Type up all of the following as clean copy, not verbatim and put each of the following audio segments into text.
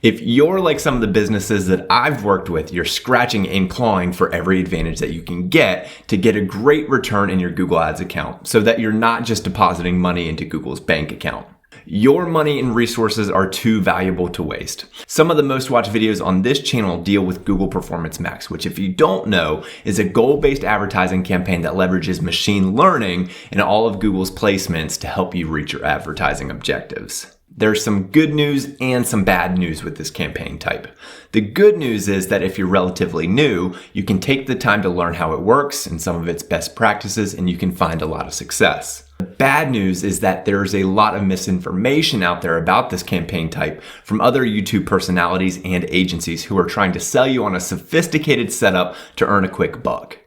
If you're like some of the businesses that I've worked with, you're scratching and clawing for every advantage that you can get to get a great return in your Google Ads account so that you're not just depositing money into Google's bank account. Your money and resources are too valuable to waste. Some of the most watched videos on this channel deal with Google Performance Max, which if you don't know, is a goal-based advertising campaign that leverages machine learning in all of Google's placements to help you reach your advertising objectives. There's some good news and some bad news with this campaign type. The good news is that if you're relatively new, you can take the time to learn how it works and some of its best practices, and you can find a lot of success. The bad news is that there's a lot of misinformation out there about this campaign type from other YouTube personalities and agencies who are trying to sell you on a sophisticated setup to earn a quick buck.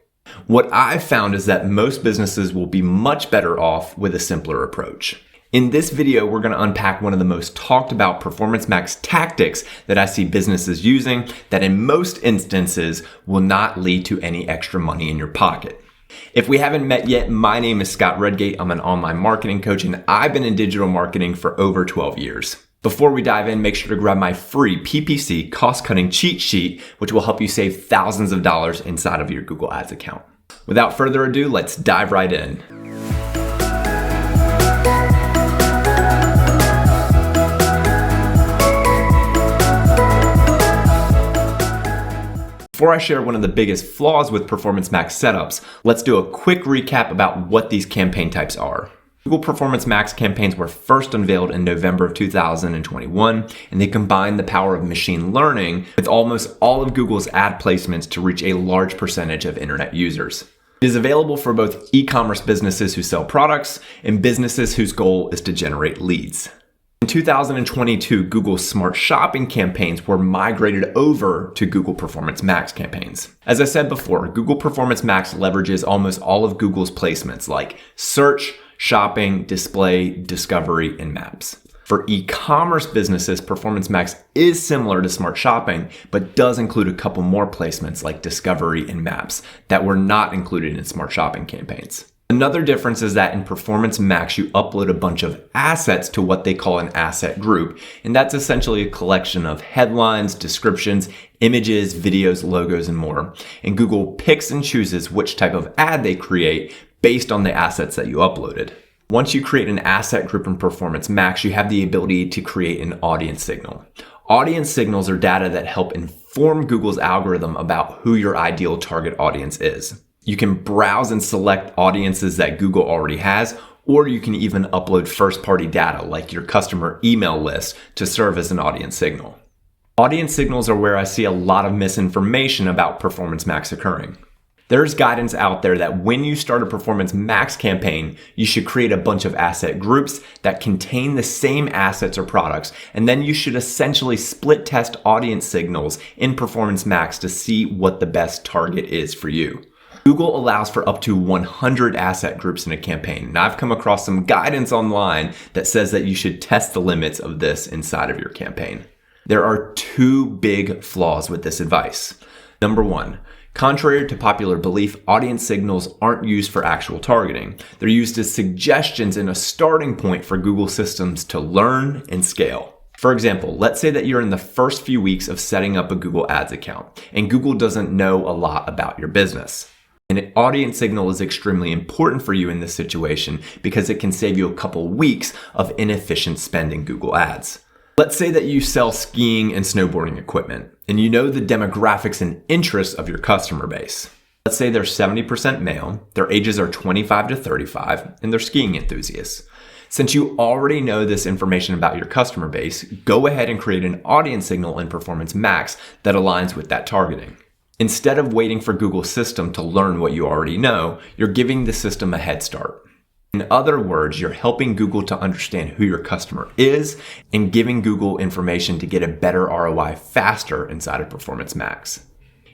What I've found is that most businesses will be much better off with a simpler approach. In this video, we're going to unpack one of the most talked about Performance Max tactics that I see businesses using that in most instances will not lead to any extra money in your pocket. If we haven't met yet, my name is Scott Redgate. I'm an online marketing coach and I've been in digital marketing for over 12 years. Before we dive in, make sure to grab my free PPC cost-cutting cheat sheet, which will help you save thousands of dollars inside of your Google Ads account. Without further ado, let's dive right in. Before I share one of the biggest flaws with Performance Max setups, let's do a quick recap about what these campaign types are. Google Performance Max campaigns were first unveiled in November of 2021, and they combine the power of machine learning with almost all of Google's ad placements to reach a large percentage of internet users. It is available for both e-commerce businesses who sell products and businesses whose goal is to generate leads. In 2022, Google's smart shopping campaigns were migrated over to Google Performance Max campaigns. As I said before, Google Performance Max leverages almost all of Google's placements like search, shopping, display, discovery, and maps. For e-commerce businesses, Performance Max is similar to smart shopping, but does include a couple more placements like discovery and maps that were not included in smart shopping campaigns. Another difference is that in Performance Max, you upload a bunch of assets to what they call an asset group. And that's essentially a collection of headlines, descriptions, images, videos, logos, and more. And Google picks and chooses which type of ad they create based on the assets that you uploaded. Once you create an asset group in Performance Max, you have the ability to create an audience signal. Audience signals are data that help inform Google's algorithm about who your ideal target audience is. You can browse and select audiences that Google already has, or you can even upload first-party data like your customer email list to serve as an audience signal. Audience signals are where I see a lot of misinformation about Performance Max occurring. There's guidance out there that when you start a Performance Max campaign, you should create a bunch of asset groups that contain the same assets or products, and then you should essentially split test audience signals in Performance Max to see what the best target is for you. Google allows for up to 100 asset groups in a campaign, and I've come across some guidance online that says that you should test the limits of this inside of your campaign. There are two big flaws with this advice. Number one, contrary to popular belief, audience signals aren't used for actual targeting. They're used as suggestions and a starting point for Google systems to learn and scale. For example, let's say that you're in the first few weeks of setting up a Google Ads account, and Google doesn't know a lot about your business. An audience signal is extremely important for you in this situation because it can save you a couple weeks of inefficient spend in Google Ads. Let's say that you sell skiing and snowboarding equipment, and you know the demographics and interests of your customer base. Let's say they're 70% male, their ages are 25 to 35, and they're skiing enthusiasts. Since you already know this information about your customer base, go ahead and create an audience signal in Performance Max that aligns with that targeting. Instead of waiting for Google's system to learn what you already know, you're giving the system a head start. In other words, you're helping Google to understand who your customer is and giving Google information to get a better ROI faster inside of Performance Max.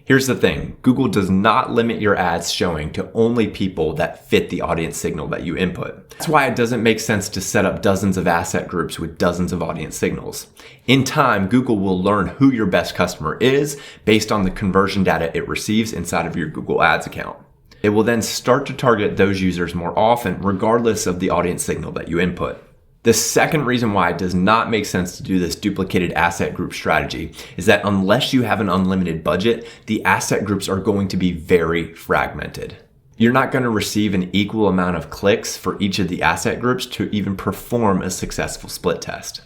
Here's the thing, Google does not limit your ads showing to only people that fit the audience signal that you input. That's why it doesn't make sense to set up dozens of asset groups with dozens of audience signals. In time, Google will learn who your best customer is based on the conversion data it receives inside of your Google Ads account. It will then start to target those users more often regardless of the audience signal that you input. The second reason why it does not make sense to do this duplicated asset group strategy is that unless you have an unlimited budget, the asset groups are going to be very fragmented. You're not going to receive an equal amount of clicks for each of the asset groups to even perform a successful split test.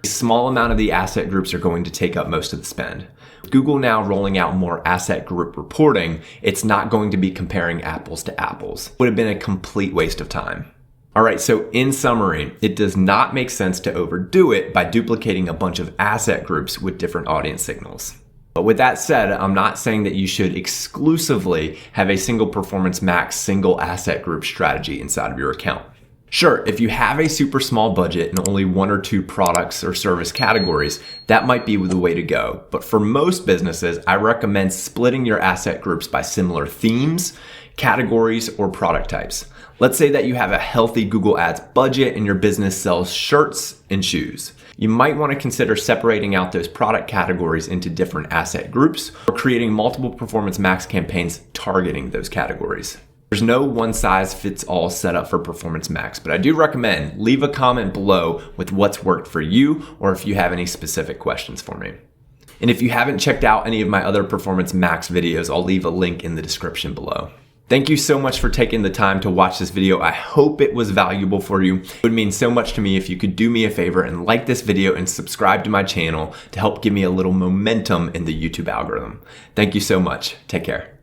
A small amount of the asset groups are going to take up most of the spend. With Google now rolling out more asset group reporting, it's not going to be comparing apples to apples. It would have been a complete waste of time. All right, so in summary, it does not make sense to overdo it by duplicating a bunch of asset groups with different audience signals. But with that said, I'm not saying that you should exclusively have a single Performance Max single asset group strategy inside of your account. Sure, if you have a super small budget and only one or two products or service categories, that might be the way to go. But for most businesses, I recommend splitting your asset groups by similar themes, categories, or product types. Let's say that you have a healthy Google Ads budget and your business sells shirts and shoes. You might want to consider separating out those product categories into different asset groups or creating multiple Performance Max campaigns targeting those categories. There's no one size fits all setup for Performance Max, but I do recommend leave a comment below with what's worked for you or if you have any specific questions for me. And if you haven't checked out any of my other Performance Max videos, I'll leave a link in the description below. Thank you so much for taking the time to watch this video. I hope it was valuable for you. It would mean so much to me if you could do me a favor and like this video and subscribe to my channel to help give me a little momentum in the YouTube algorithm. Thank you so much. Take care.